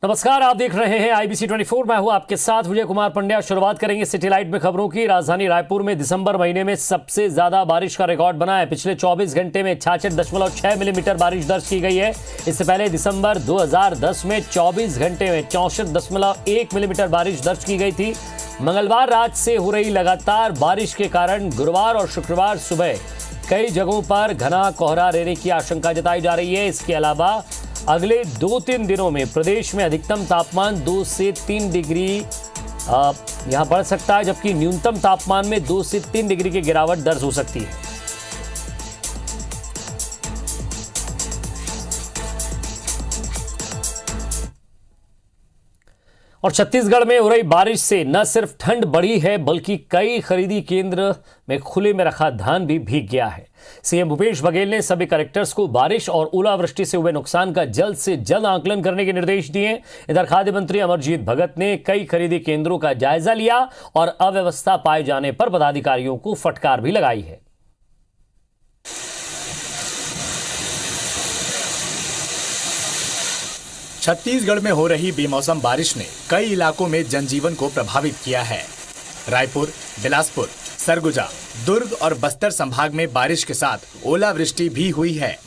नमस्कार, आप देख रहे हैं IBC 24। मैं हूं आपके साथ विजय कुमार पंड्या। शुरुआत करेंगे सैटेलाइट में खबरों की। राजधानी रायपुर में दिसंबर महीने में सबसे ज्यादा बारिश का रिकॉर्ड बना है। पिछले 24 घंटे में 66.6 मिलीमीटर बारिश दर्ज की गई है। इससे पहले दिसंबर 2010 में 24 घंटे में 64.1 मिलीमीटर बारिश दर्ज की गई थी। मंगलवार रात से हो रही लगातार बारिश के कारण गुरुवार और शुक्रवार सुबह कई जगहों पर घना कोहरा रहने की आशंका जताई जा रही है। इसके अलावा अगले 2-3 दिनों में प्रदेश में अधिकतम तापमान 2 से 3 डिग्री यहां बढ़ सकता है, जबकि न्यूनतम तापमान में 2 से 3 डिग्री की गिरावट दर्ज हो सकती है। और छत्तीसगढ़ में हो रही बारिश से न सिर्फ ठंड बढ़ी है, बल्कि कई खरीदी केंद्र में खुले में रखा धान भी भीग गया है। सीएम भूपेश बघेल ने सभी कलेक्टर्स को बारिश और ओलावृष्टि से हुए नुकसान का जल्द से जल्द आकलन करने के निर्देश दिए। इधर खाद्य मंत्री अमरजीत भगत ने कई खरीदी केंद्रों का जायजा लिया और अव्यवस्था पाए जाने पर पदाधिकारियों को फटकार भी लगाई है। छत्तीसगढ़ में हो रही बेमौसम बारिश ने कई इलाकों में जनजीवन को प्रभावित किया है। रायपुर, बिलासपुर, सरगुजा, दुर्ग और बस्तर संभाग में बारिश के साथ ओलावृष्टि भी हुई है।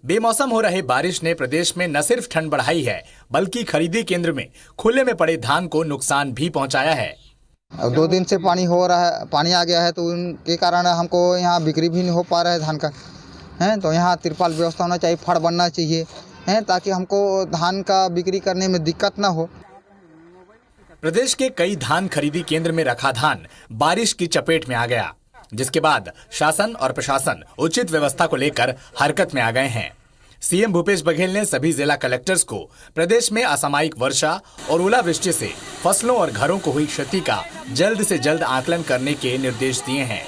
बेमौसम हो रहे बारिश ने प्रदेश में न सिर्फ ठंड बढ़ाई है, बल्कि खरीदी केंद्र में खुले में पड़े धान को नुकसान भी पहुंचाया है। 2 दिन से पानी हो रहा है, पानी आ गया है, तो उनके कारण हमको यहाँ बिक्री भी नहीं हो पा रहा है धान का है। तो यहाँ तिरपाल व्यवस्था होना चाहिए, फड़ बनना चाहिए है, ताकि हमको धान का बिक्री करने में दिक्कत ना हो। प्रदेश के कई धान खरीदी केंद्र में रखा धान बारिश की चपेट में आ गया, जिसके बाद शासन और प्रशासन उचित व्यवस्था को लेकर हरकत में आ गए हैं। सीएम भूपेश बघेल ने सभी जिला कलेक्टर्स को प्रदेश में असामयिक वर्षा और ओलावृष्टि से फसलों और घरों को हुई क्षति का जल्द से जल्द आकलन करने के निर्देश दिए हैं।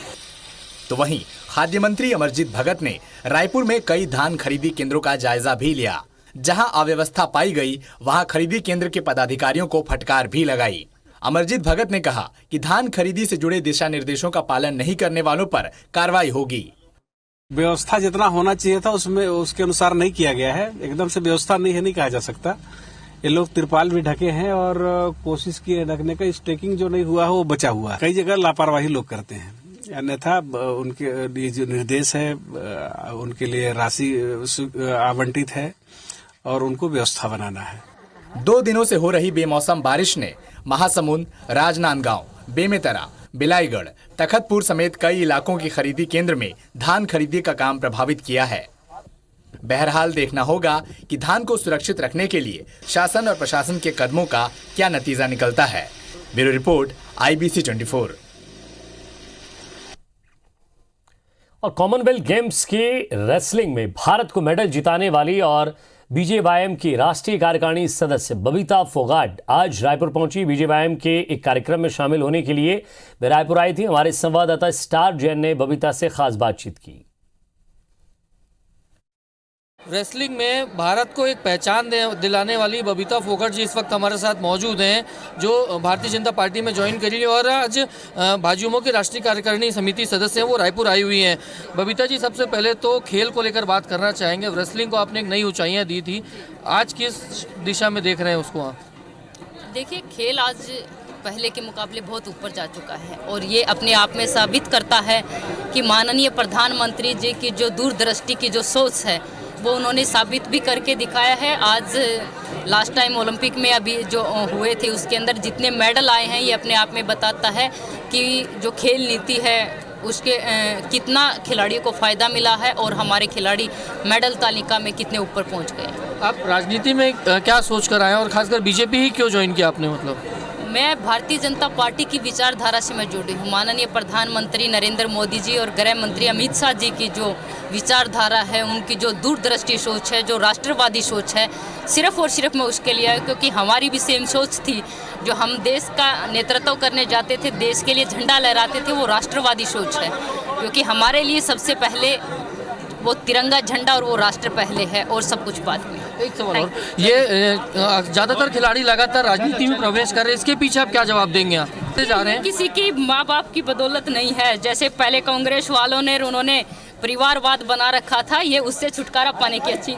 तो वहीं खाद्य मंत्री अमरजीत भगत ने रायपुर में कई धान खरीदी केंद्रों का जायजा भी लिया। जहां अव्यवस्था पाई गई, वहां खरीदी केंद्र के पदाधिकारियों को फटकार भी लगाई। अमरजीत भगत ने कहा कि धान खरीदी से जुड़े दिशा निर्देशों का पालन नहीं करने वालों पर कार्रवाई होगी। व्यवस्था जितना होना चाहिए था उसमें उसके अनुसार नहीं किया गया है। एकदम से व्यवस्था नहीं है नहीं कहा जा सकता। ये लोग तिरपाल भी ढके हैं और कोशिश की है ढकने का, स्टेकिंग जो नहीं हुआ है वो बचा हुआ है। कई जगह लापरवाही लोग करते हैं, अन्यथा उनके जो निर्देश है उनके लिए राशि आवंटित है और उनको व्यवस्था बनाना है। 2 दिनों से हो रही बेमौसम बारिश ने महासमुंद, राजनांदगांव, बेमेतरा, बिलाईगढ़, तखतपुर समेत कई इलाकों की खरीदी केंद्र में धान खरीदी का काम प्रभावित किया है। बहरहाल देखना होगा कि धान को सुरक्षित रखने के लिए शासन और प्रशासन के कदमों का क्या नतीजा निकलता है। Bureau report, IBC 24। और कॉमनवेल्थ गेम्स के रेसलिंग में भारत को मेडल जिताने वाली और BJYM की राष्ट्रीय कार्यकारिणी सदस्य बबीता फोगाट आज रायपुर पहुंची। BJYM के एक कार्यक्रम में शामिल होने के लिए वे रायपुर आई थी। हमारे संवाददाता स्टार जैन ने बबीता से खास बातचीत की। रेसलिंग में भारत को एक पहचान दिलाने वाली बबीता फोगाट जी इस वक्त हमारे साथ मौजूद हैं, जो भारतीय जनता पार्टी में ज्वाइन करी और आज भाजयुमो की राष्ट्रीय कार्यकारिणी समिति सदस्य हैं, वो रायपुर आई हुई हैं। बबीता जी, सबसे पहले तो खेल को लेकर बात करना चाहेंगे। रेसलिंग को आपने एक नई ऊंचाइयां दी थी, आज किस दिशा में देख रहे हैं उसको आप? देखिए, खेल आज पहले के मुकाबले बहुत ऊपर जा चुका है और ये अपने आप में साबित करता है कि माननीय प्रधानमंत्री जी की जो दूरदृष्टि की जो सोच है वो उन्होंने साबित भी करके दिखाया है। आज लास्ट टाइम ओलंपिक में अभी जो हुए थे उसके अंदर जितने मेडल आए हैं, ये अपने आप में बताता है कि जो खेल नीति है उसके कितना खिलाड़ियों को फ़ायदा मिला है और हमारे खिलाड़ी मेडल तालिका में कितने ऊपर पहुंच गए। आप राजनीति में क्या सोच कर आए हैं और खासकर बीजेपी ही क्यों ज्वाइन किया आपने? मतलब मैं भारतीय जनता पार्टी की विचारधारा से मैं जुड़ी हूँ। माननीय प्रधानमंत्री नरेंद्र मोदी जी और गृह मंत्री अमित शाह जी की जो विचारधारा है, उनकी जो दूरदृष्टि सोच है, जो राष्ट्रवादी सोच है, सिर्फ और सिर्फ मैं उसके लिए आया क्योंकि हमारी भी सेम सोच थी। जो हम देश का नेतृत्व करने जाते थे, देश के लिए झंडा लहराते थे, वो राष्ट्रवादी सोच है। क्योंकि हमारे लिए सबसे पहले वो तिरंगा झंडा और वो राष्ट्र पहले है और सब कुछ बाद में। एक सवाल और, ये ज़्यादातर खिलाड़ी लगातार राजनीति में प्रवेश कर रहे हैं, इसके पीछे आप क्या जवाब देंगे? आप जा रहे हैं किसी की माँ बाप की बदौलत नहीं है। जैसे पहले कांग्रेस वालों ने उन्होंने परिवारवाद बना रखा था, ये उससे छुटकारा पाने की अच्छी।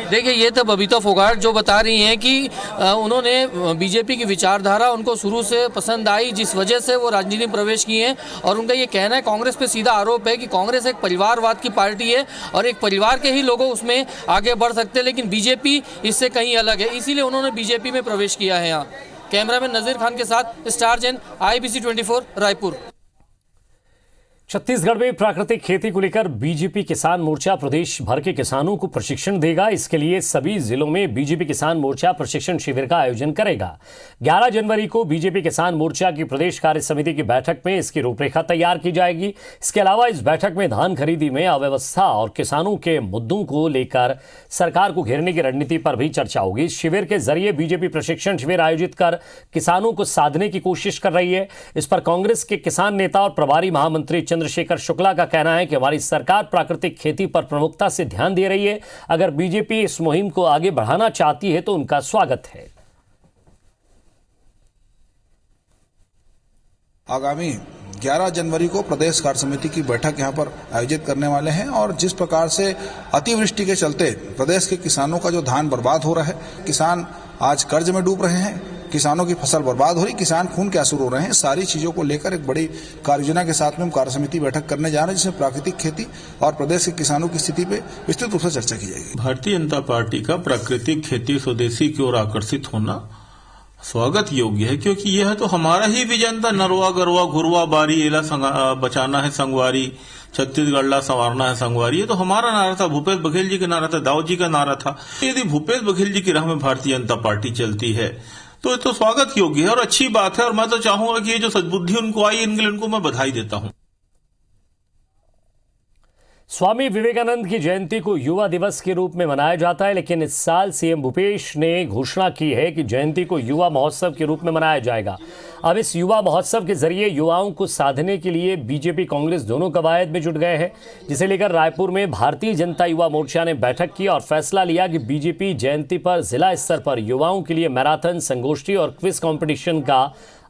देखिए, ये तो बबीता फोगाट जो बता रही हैं कि उन्होंने बीजेपी की विचारधारा उनको शुरू से पसंद आई, जिस वजह से वो राजनीति में प्रवेश किए हैं। और उनका ये कहना है, कांग्रेस पे सीधा आरोप है कि कांग्रेस एक परिवारवाद की पार्टी है और एक परिवार के ही लोगों उसमें आगे बढ़ सकते हैं, लेकिन बीजेपी इससे कहीं अलग है, इसीलिए उन्होंने बीजेपी में प्रवेश किया है। यहाँ कैमरामैन नजीर खान के साथ स्टार जैन, IBC 24 रायपुर। छत्तीसगढ़ में प्राकृतिक खेती को लेकर बीजेपी किसान मोर्चा प्रदेश भर के किसानों को प्रशिक्षण देगा। इसके लिए सभी जिलों में बीजेपी किसान मोर्चा प्रशिक्षण शिविर का आयोजन करेगा। 11 जनवरी को बीजेपी किसान मोर्चा की प्रदेश कार्य समिति की बैठक में इसकी रूपरेखा तैयार की जाएगी। इसके अलावा इस बैठक में धान खरीदी में अव्यवस्था और किसानों के मुद्दों को लेकर सरकार को घेरने की रणनीति पर भी चर्चा होगी। इस शिविर के जरिए बीजेपी प्रशिक्षण शिविर आयोजित कर किसानों को साधने की कोशिश कर रही है। इस पर कांग्रेस के किसान नेता और प्रभारी महामंत्री चंद्रशेखर शुक्ला का कहना है कि हमारी सरकार प्राकृतिक खेती पर प्रमुखता से ध्यान दे रही है। अगर बीजेपी इस मुहिम को आगे बढ़ाना चाहती है तो उनका स्वागत है। आगामी 11 जनवरी को प्रदेश कार्य समिति की बैठक यहां पर आयोजित करने वाले हैं और जिस प्रकार से अतिवृष्टि के चलते प्रदेश के किसानों का जो धान बर्बाद हो रहा है, किसान आज कर्ज में डूब रहे हैं, किसानों की फसल बर्बाद हो रही, किसान खून के आंसू रो रहे हैं, सारी चीजों को लेकर एक बड़ी कार्ययोजना के साथ में हम कार्य समिति बैठक करने जा रहे हैं, जिसमें प्राकृतिक खेती और प्रदेश के किसानों की स्थिति पे विस्तृत रूप से चर्चा की जाएगी। भारतीय जनता पार्टी का प्राकृतिक खेती स्वदेशी की ओर आकर्षित होना स्वागत योग्य है, क्योंकि यह तो हमारा ही विजन था। नरवा गरवा घुरवा बारी एला बचाना है संगवारी, छत्तीसगढ़ ला संवारना है संगवारी, ये तो हमारा नारा था, भूपेश बघेल जी का नारा था, दाऊ जी का नारा था। यदि भूपेश बघेल जी की राह में भारतीय जनता पार्टी चलती है तो ये तो स्वागत योग्य है और अच्छी बात है। और मैं तो चाहूंगा कि ये जो सद्बुद्धि उनको आई, इनके लिए उनको मैं बधाई देता हूं। स्वामी विवेकानंद की जयंती को युवा दिवस के रूप में मनाया जाता है, लेकिन इस साल सीएम भूपेश ने घोषणा की है कि जयंती को युवा महोत्सव के रूप में मनाया जाएगा। अब इस युवा महोत्सव के जरिए युवाओं को साधने के लिए बीजेपी कांग्रेस दोनों कवायद में जुट गए हैं, जिसे लेकर रायपुर में भारतीय जनता युवा मोर्चा ने बैठक की और फैसला लिया कि बीजेपी जयंती पर जिला स्तर पर युवाओं के लिए मैराथन, संगोष्ठी और क्विज कॉम्पिटिशन का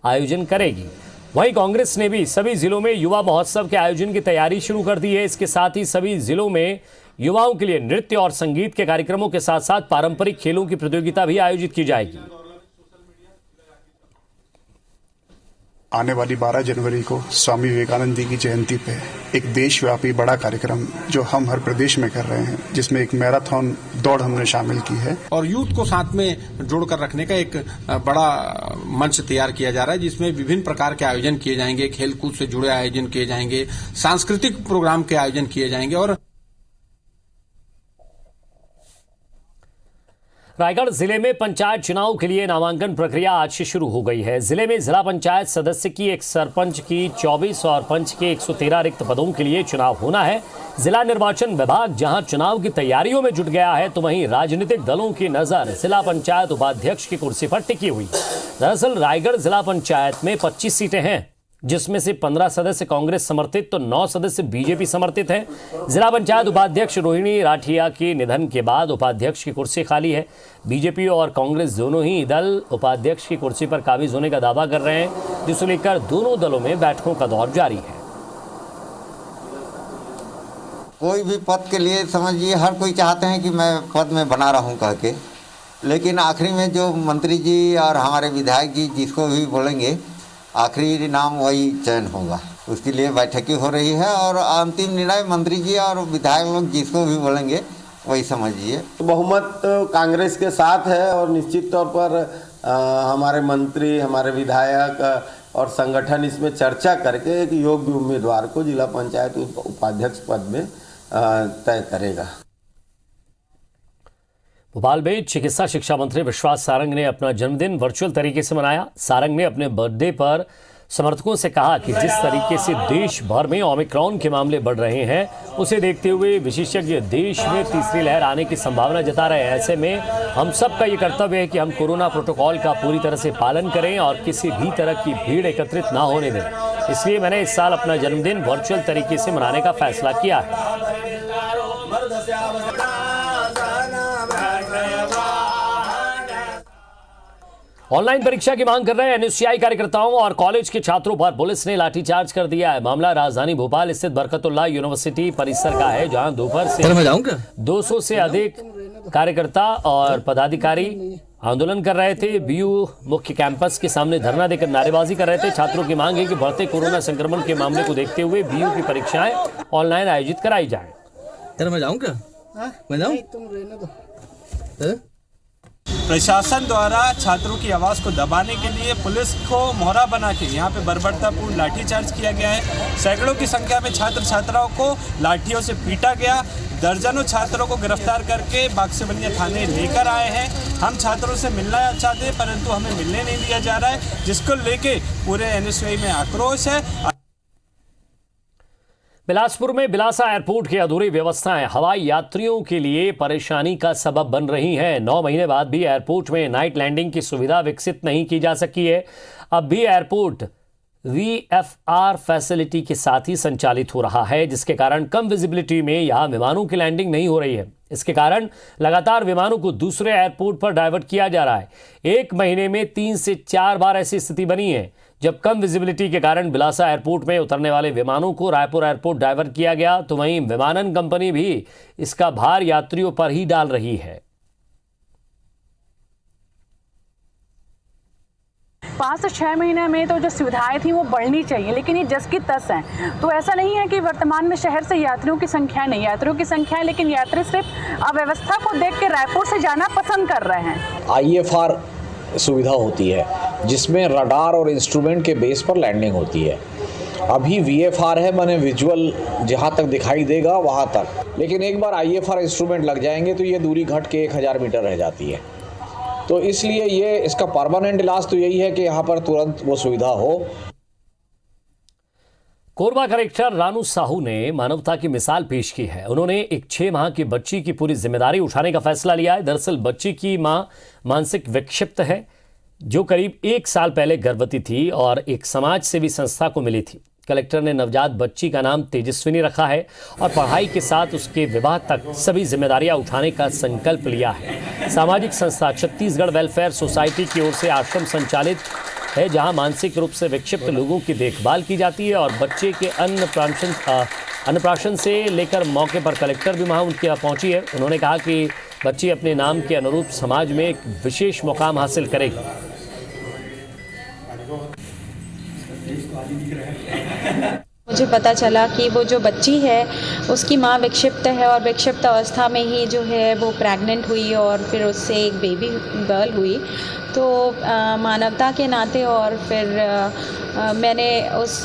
आयोजन करेगी। वहीं कांग्रेस ने भी सभी जिलों में युवा महोत्सव के आयोजन की तैयारी शुरू कर दी है। इसके साथ ही सभी जिलों में युवाओं के लिए नृत्य और संगीत के कार्यक्रमों के साथ साथ पारंपरिक खेलों की प्रतियोगिता भी आयोजित की जाएगी। आने वाली 12 जनवरी को स्वामी विवेकानंद जी की जयंती पे एक देशव्यापी बड़ा कार्यक्रम जो हम हर प्रदेश में कर रहे हैं, जिसमें एक मैराथन दौड़ हमने शामिल की है और यूथ को साथ में जोड़कर रखने का एक बड़ा मंच तैयार किया जा रहा है, जिसमें विभिन्न प्रकार के आयोजन किए जाएंगे, खेलकूद से जुड़े आयोजन किए जाएंगे, सांस्कृतिक प्रोग्राम के आयोजन किए जाएंगे। और रायगढ़ जिले में पंचायत चुनाव के लिए नामांकन प्रक्रिया आज से शुरू हो गई है। जिले में जिला पंचायत सदस्य की, एक सरपंच की 24 और पंच के 113 रिक्त पदों के लिए चुनाव होना है। जिला निर्वाचन विभाग जहां चुनाव की तैयारियों में जुट गया है, तो वहीं राजनीतिक दलों की नजर जिला पंचायत उपाध्यक्ष की कुर्सी पर टिकी हुई। दरअसल रायगढ़ जिला पंचायत में 25 सीटें हैं, जिसमें से 15 सदस्य कांग्रेस समर्थित तो 9 सदस्य बीजेपी समर्थित हैं। जिला पंचायत उपाध्यक्ष रोहिणी राठिया के निधन के बाद उपाध्यक्ष की कुर्सी खाली है। बीजेपी और कांग्रेस दोनों ही दल उपाध्यक्ष की कुर्सी पर काबिज होने का दावा कर रहे हैं, जिसे लेकर दोनों दलों में बैठकों का दौर जारी है। कोई भी पद के लिए समझिए हर कोई चाहते हैं कि मैं पद में बना रहूं कह के, लेकिन आखिरी में जो मंत्री जी और हमारे विधायक जी जिसको भी बोलेंगे, आखिरी नाम वही चयन होगा। उसके लिए बैठकें हो रही है और अंतिम निर्णय मंत्री जी और विधायक लोग जिसको भी बोलेंगे वही समझिए। बहुमत कांग्रेस के साथ है और निश्चित तौर पर हमारे मंत्री, हमारे विधायक और संगठन इसमें चर्चा करके एक योग्य उम्मीदवार को जिला पंचायत उपाध्यक्ष पद में तय करेगा। भोपाल में चिकित्सा शिक्षा मंत्री विश्वास सारंग ने अपना जन्मदिन वर्चुअल तरीके से मनाया। सारंग ने अपने बर्थडे पर समर्थकों से कहा कि जिस तरीके से देश भर में ओमिक्रॉन के मामले बढ़ रहे हैं, उसे देखते हुए विशेषज्ञ देश में तीसरी लहर आने की संभावना जता रहे हैं। ऐसे में हम सबका ये कर्तव्य है कि हम कोरोना प्रोटोकॉल का पूरी तरह से पालन करें और किसी भी तरह की भीड़ एकत्रित ना होने दें। इसलिए मैंने इस साल अपना जन्मदिन वर्चुअल तरीके से मनाने का फैसला किया है। ऑनलाइन परीक्षा की मांग कर रहे एनएसयूआई कार्यकर्ताओं और कॉलेज के छात्रों पर पुलिस ने लाठीचार्ज कर दिया है। मामला राजधानी भोपाल स्थित बरकतुल्लाह यूनिवर्सिटी परिसर का है, जहां दोपहर से 200 से अधिक कार्यकर्ता और पदाधिकारी आंदोलन कर रहे थे। बीयू मुख्य कैंपस के सामने धरना देकर नारेबाजी कर रहे थे। छात्रों की मांग है कि बढ़ते कोरोना संक्रमण के मामले को देखते हुए बीयू की परीक्षाएं ऑनलाइन आयोजित कराई जाए। मैं जाऊं क्या? मैं जाऊं? तुम रहने दो। प्रशासन द्वारा छात्रों की आवाज़ को दबाने के लिए पुलिस को मोहरा बना के यहाँ पे बर्बरतापूर्ण लाठीचार्ज किया गया है। सैकड़ों की संख्या में छात्र छात्राओं को लाठियों से पीटा गया। दर्जनों छात्रों को गिरफ्तार करके बाक्सबनिया थाने लेकर आए हैं। हम छात्रों से मिलना चाहते हैं, परंतु हमें मिलने नहीं दिया जा रहा है, जिसको लेके पूरे एनएसयूआई में आक्रोश है। बिलासपुर में बिलासा एयरपोर्ट की अधूरी व्यवस्थाएं हवाई यात्रियों के लिए परेशानी का सबब बन रही हैं। 9 महीने बाद भी एयरपोर्ट में नाइट लैंडिंग की सुविधा विकसित नहीं की जा सकी है। अब भी एयरपोर्ट VFR फैसिलिटी के साथ ही संचालित हो रहा है, जिसके कारण कम विजिबिलिटी में यहां विमानों की लैंडिंग नहीं हो रही है। इसके कारण लगातार विमानों को दूसरे एयरपोर्ट पर डाइवर्ट किया जा रहा है। 1 महीने में 3 से 4 बार ऐसी स्थिति बनी है जब कम विजिबिलिटी के कारण बिलासा एयरपोर्ट में उतरने वाले विमानों को रायपुर एयरपोर्ट डाइवर्ट किया गया। तो वहीं विमानन कंपनी भी इसका भार यात्रियों पर ही डाल रही है। 5 से 6 महीने में तो जो सुविधाएं थी वो बढ़नी चाहिए, लेकिन ये जस की तस हैं। तो ऐसा नहीं है कि वर्तमान में शहर से यात्रियों की संख्या नहीं, यात्रियों की संख्या है, लेकिन यात्री सिर्फ अव्यवस्था को देख के रायपुर से जाना पसंद कर रहे हैं। IFR सुविधा होती है जिसमें रडार और इंस्ट्रूमेंट के बेस पर लैंडिंग होती है। अभी VFR है, माने विजुअल जहाँ तक दिखाई देगा वहाँ तक, लेकिन एक बार IFR इंस्ट्रूमेंट लग जाएंगे तो ये दूरी घट के 1000 मीटर रह जाती है। तो इसलिए ये इसका परमानेंट इलाज तो यही है कि यहाँ पर तुरंत वो सुविधा हो। कोरबा कलेक्टर रानू साहू ने मानवता की मिसाल पेश की है। उन्होंने एक 6 माह की बच्ची की पूरी जिम्मेदारी उठाने का फैसला लिया है। दरअसल बच्ची की मां मानसिक विक्षिप्त है, जो करीब 1 साल पहले गर्भवती थी और एक समाज सेवी संस्था को मिली थी। कलेक्टर ने नवजात बच्ची का नाम तेजस्विनी रखा है और पढ़ाई के साथ उसके विवाह तक सभी जिम्मेदारियां उठाने का संकल्प लिया है। सामाजिक संस्था छत्तीसगढ़ वेलफेयर सोसाइटी की ओर से आश्रम संचालित है, जहां मानसिक रूप से विक्षिप्त लोगों की देखभाल की जाती है और बच्चे के अन्नप्राशन से लेकर मौके पर कलेक्टर भी वहां उनके पहुंची है। उन्होंने कहा कि बच्ची अपने नाम के अनुरूप समाज में एक विशेष मुकाम हासिल करेगी। मुझे पता चला कि वो जो बच्ची है उसकी माँ विक्षिप्त है और विक्षिप्त अवस्था में ही जो है वो प्रेग्नेंट हुई और फिर उससे एक बेबी गर्ल हुई। तो मानवता के नाते और फिर मैंने उस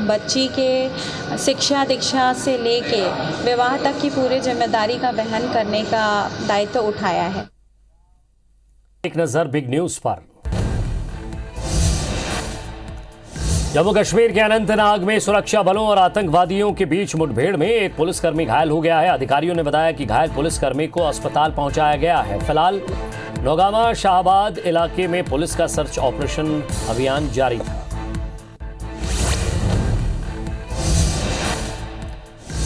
बच्ची के शिक्षा दीक्षा से लेके विवाह तक की पूरी जिम्मेदारी का वहन करने का दायित्व उठाया है। एक नजर बिग न्यूज पर। जम्मू कश्मीर के अनंतनाग में सुरक्षा बलों और आतंकवादियों के बीच मुठभेड़ में एक पुलिसकर्मी घायल हो गया है। अधिकारियों ने बताया कि घायल पुलिसकर्मी को अस्पताल पहुंचाया गया है। फिलहाल नौगामा शाहबाद इलाके में पुलिस का सर्च ऑपरेशन अभियान जारी था।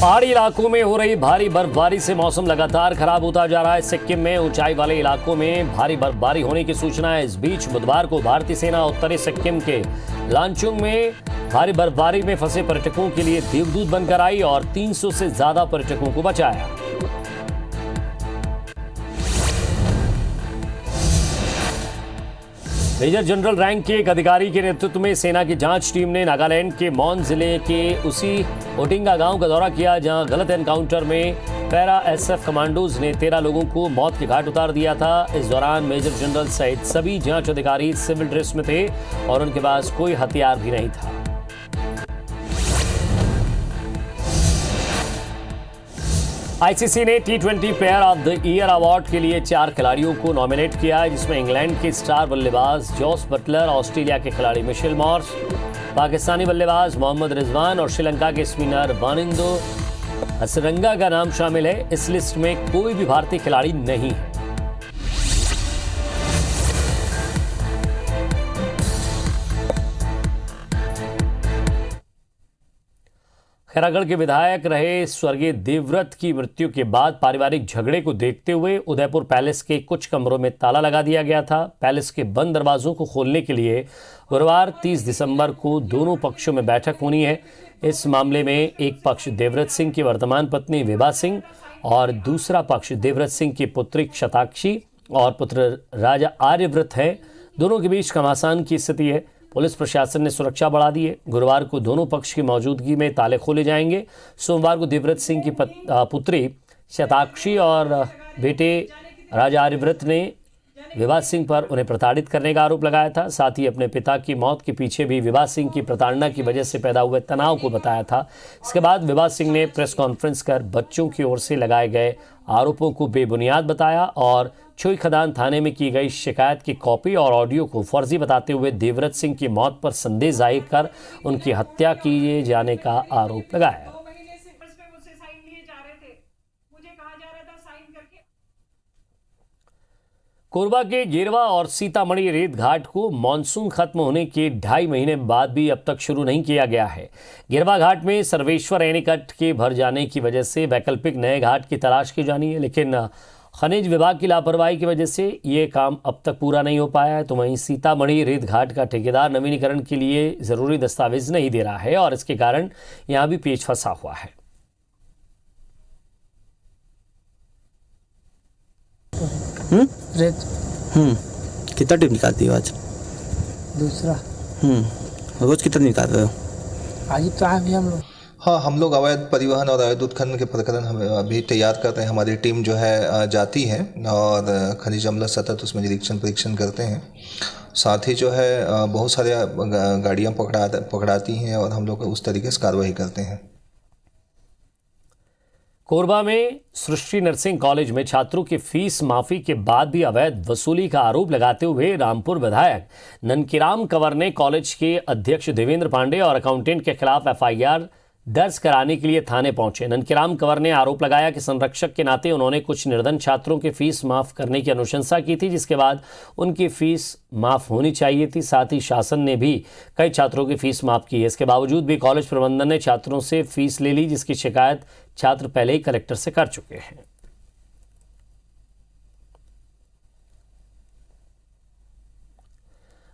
पहाड़ी इलाकों में हो रही भारी बर्फबारी से मौसम लगातार खराब होता जा रहा है। सिक्किम में ऊंचाई वाले इलाकों में भारी बर्फबारी होने की सूचना है। इस बीच बुधवार को भारतीय सेना उत्तरी सिक्किम के लांचुंग में भारी बर्फबारी में फंसे पर्यटकों के लिए देवदूत बनकर आई और 300 से ज्यादा पर्यटकों को बचाया। मेजर जनरल रैंक के एक अधिकारी के नेतृत्व में सेना की जांच टीम ने नागालैंड के मौन जिले के उसी ओटिंगा गांव का दौरा किया, जहां गलत एनकाउंटर में पैरा SF कमांडोज ने 13 लोगों को मौत के घाट उतार दिया था। इस दौरान मेजर जनरल सहित सभी जांच अधिकारी सिविल ड्रेस में थे और उनके पास कोई हथियार भी नहीं था। ICC ने T20 player of the year award के लिए 4 खिलाड़ियों को नॉमिनेट किया है, जिसमें इंग्लैंड के स्टार बल्लेबाज जॉस बटलर, ऑस्ट्रेलिया के खिलाड़ी मिशेल मॉर्स, पाकिस्तानी बल्लेबाज मोहम्मद रिजवान और श्रीलंका के स्पिनर बानिंदो हसरंगा का नाम शामिल है। इस लिस्ट में कोई भी भारतीय खिलाड़ी नहीं है। खैरागढ़ के विधायक रहे स्वर्गीय देवव्रत की मृत्यु के बाद पारिवारिक झगड़े को देखते हुए उदयपुर पैलेस के कुछ कमरों में ताला लगा दिया गया था। पैलेस के बंद दरवाजों को खोलने के लिए गुरुवार 30 दिसंबर को दोनों पक्षों में बैठक होनी है। इस मामले में एक पक्ष देवव्रत सिंह की वर्तमान पत्नी विभा सिंह और दूसरा पक्ष देवव्रत सिंह की पुत्री शताक्षी और पुत्र राजा आर्यव्रत है। दोनों के बीच घमासान की स्थिति है। पुलिस प्रशासन ने सुरक्षा बढ़ा दी है। गुरुवार को दोनों पक्ष की मौजूदगी में ताले खोले जाएंगे। सोमवार को देवव्रत सिंह की पुत्री शताक्षी और बेटे राजा आर्यव्रत ने विभा सिंह पर उन्हें प्रताड़ित करने का आरोप लगाया था। साथ ही अपने पिता की मौत के पीछे भी विभा सिंह की प्रताड़ना की वजह से पैदा हुए तनाव को बताया था। इसके बाद विभा सिंह ने प्रेस कॉन्फ्रेंस कर बच्चों की ओर से लगाए गए आरोपों को बेबुनियाद बताया और छुई खदान थाने में की गई शिकायत की कॉपी और ऑडियो को फर्जी बताते हुए देवव्रत सिंह की मौत पर संदेह जाहिर कर उनकी हत्या किए जाने का आरोप लगाया। कोरबा के गेरवा और सीतामढ़ी रेत घाट को मानसून खत्म होने के 2.5 महीने बाद भी अब तक शुरू नहीं किया गया है। गेरवा घाट में सर्वेश्वर एनीकट के भर जाने की वजह से वैकल्पिक नए घाट की तलाश की जानी है, लेकिन खनिज विभाग की लापरवाही की वजह से ये काम अब तक पूरा नहीं हो पाया है। तो वहीं सीतामढ़ी रेत घाट का ठेकेदार नवीनीकरण के लिए ज़रूरी दस्तावेज नहीं दे रहा है और इसके कारण यहाँ भी पेच फंसा हुआ है। रेत कितना टिप निकालती हो आज? दूसरा। रोज कितना निकाल रहे हो? आज ही तो आए भी हम लोग। हाँ, हम लोग अवैध परिवहन और अवैध उत्खनन के प्रकरण हम अभी तैयार कर रहे हैं। हमारी टीम जो है जाती है और खनिज अमला सतत उसमें निरीक्षण परीक्षण करते हैं। साथ ही जो है बहुत सारे गाड़ियाँ पकड़ाती हैं और हम लोग उस तरीके से कार्रवाई करते हैं। कोरबा में सृष्टि नर्सिंग कॉलेज में छात्रों की फीस माफी के बाद भी अवैध वसूली का आरोप लगाते हुए रामपुर विधायक ननकीराम कंवर ने कॉलेज के अध्यक्ष देवेंद्र पांडे और अकाउंटेंट के खिलाफ एफआईआर दर्ज कराने के लिए थाने पहुंचे। ननकीराम कंवर ने आरोप लगाया कि संरक्षक के नाते उन्होंने कुछ निर्धन छात्रों की फीस माफ करने की अनुशंसा की थी, जिसके बाद उनकी फीस माफ होनी चाहिए थी। साथ ही शासन ने भी कई छात्रों की फीस माफ की है। इसके बावजूद भी कॉलेज प्रबंधन ने छात्रों से फीस ले ली, जिसकी शिकायत छात्र पहले ही कलेक्टर से कर चुके हैं।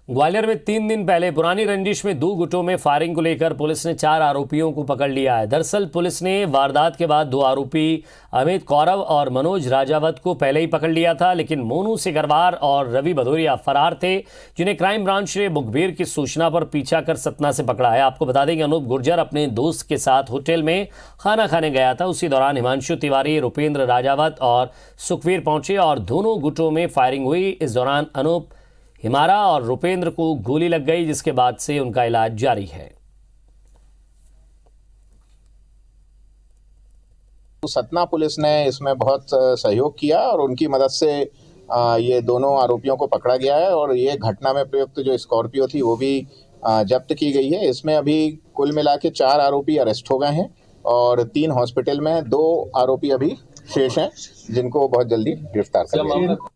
ग्वालियर में 3 दिन पहले पुरानी रंजिश में 2 गुटों में फायरिंग को लेकर पुलिस ने 4 आरोपियों को पकड़ लिया है। दरअसल पुलिस ने वारदात के बाद 2 आरोपी अमित कौरव और मनोज राजावत को पहले ही पकड़ लिया था, लेकिन मोनू सिकरवार और रवि भदौरिया फरार थे, जिन्हें क्राइम ब्रांच ने मुखबिर की सूचना पर पीछा कर सतना से पकड़ा है। आपको बता दें कि अनूप गुर्जर अपने दोस्त के साथ होटल में खाना खाने गया था। उसी दौरान हिमांशु तिवारी, रुपेंद्र राजावत और सुखवीर पहुंचे और दोनों गुटों में फायरिंग हुई। इस दौरान अनूप, हिमारा और रुपेंद्र को गोली लग गई, जिसके बाद से उनका इलाज जारी है। सतना पुलिस ने इसमें बहुत सहयोग किया और उनकी मदद से ये दोनों आरोपियों को पकड़ा गया है और ये घटना में प्रयुक्त जो स्कॉर्पियो थी वो भी जब्त की गई है। इसमें अभी कुल मिला के 4 आरोपी अरेस्ट हो गए हैं और 3 हॉस्पिटल में, 2 आरोपी अभी शेष हैं जिनको बहुत जल्दी गिरफ्तार कर लिया जाएगा।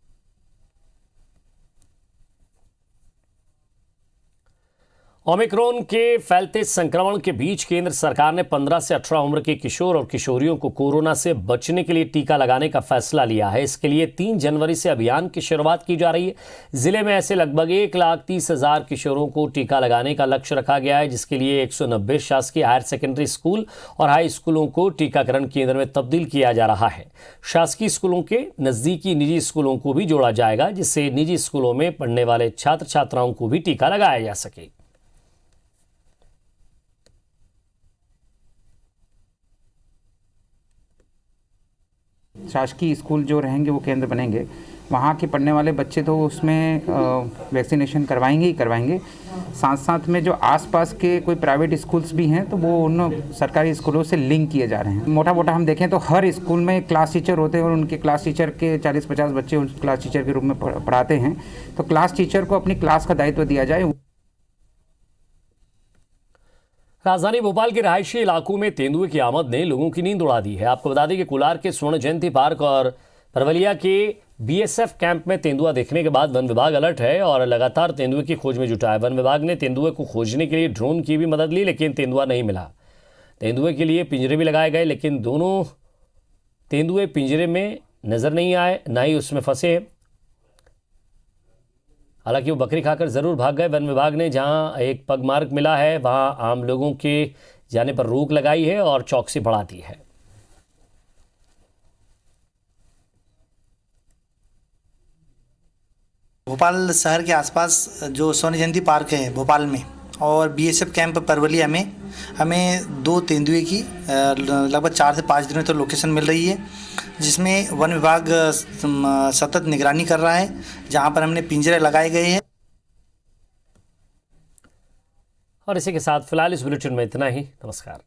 ओमिक्रॉन के फैलते संक्रमण के बीच केंद्र सरकार ने 15 से 18 उम्र के किशोर और किशोरियों को कोरोना से बचने के लिए टीका लगाने का फैसला लिया है। इसके लिए 3 जनवरी से अभियान की शुरुआत की जा रही है। जिले में ऐसे लगभग 1,30,000 किशोरों को टीका लगाने का लक्ष्य रखा गया है, जिसके लिए 190 शासकीय हायर सेकेंडरी स्कूल और हाई स्कूलों को टीकाकरण केंद्र में तब्दील किया जा रहा है। शासकीय स्कूलों के नजदीकी निजी स्कूलों को भी जोड़ा जाएगा, जिससे निजी स्कूलों में पढ़ने वाले छात्र छात्राओं को भी टीका लगाया जा सके। शासकीय स्कूल जो रहेंगे वो केंद्र बनेंगे, वहाँ के पढ़ने वाले बच्चे तो उसमें वैक्सीनेशन करवाएंगे ही करवाएंगे। साथ साथ में जो आसपास के कोई प्राइवेट स्कूल्स भी हैं तो वो उन सरकारी स्कूलों से लिंक किए जा रहे हैं। मोटा मोटा हम देखें तो हर स्कूल में क्लास टीचर होते हैं और उनके क्लास टीचर के 40-50 बच्चे उस क्लास टीचर के रूप में पढ़ाते हैं, तो क्लास टीचर को अपनी क्लास का दायित्व दिया जाए। राजधानी भोपाल के रहायशी इलाकों में तेंदुए की आमद ने लोगों की नींद उड़ा दी है। आपको बता दें कि कोलार के स्वर्ण जयंती पार्क और परवलिया के बीएसएफ कैंप में तेंदुआ देखने के बाद वन विभाग अलर्ट है और लगातार तेंदुए की खोज में जुटा है। वन विभाग ने तेंदुए को खोजने के लिए ड्रोन की भी मदद ली, लेकिन तेंदुआ नहीं मिला। तेंदुए के लिए पिंजरे भी लगाए गए, लेकिन दोनों तेंदुए पिंजरे में नज़र नहीं आए, ना ही उसमें फंसे। हालांकि वो बकरी खाकर ज़रूर भाग गए। वन विभाग ने जहां एक पगमार्क मिला है वहां आम लोगों के जाने पर रोक लगाई है और चौकसी बढ़ा दी है। भोपाल शहर के आसपास जो सोनी जयंती पार्क है भोपाल में और बीएसएफ कैंप परवलिया में हमें 2 तेंदुए की लगभग 4 से 5 दिनों तक लोकेशन मिल रही है, जिसमें वन विभाग सतत निगरानी कर रहा है, जहां पर हमने पिंजरे लगाए गए हैं। और इसी के साथ फिलहाल इस बुलेटिन में इतना ही। नमस्कार।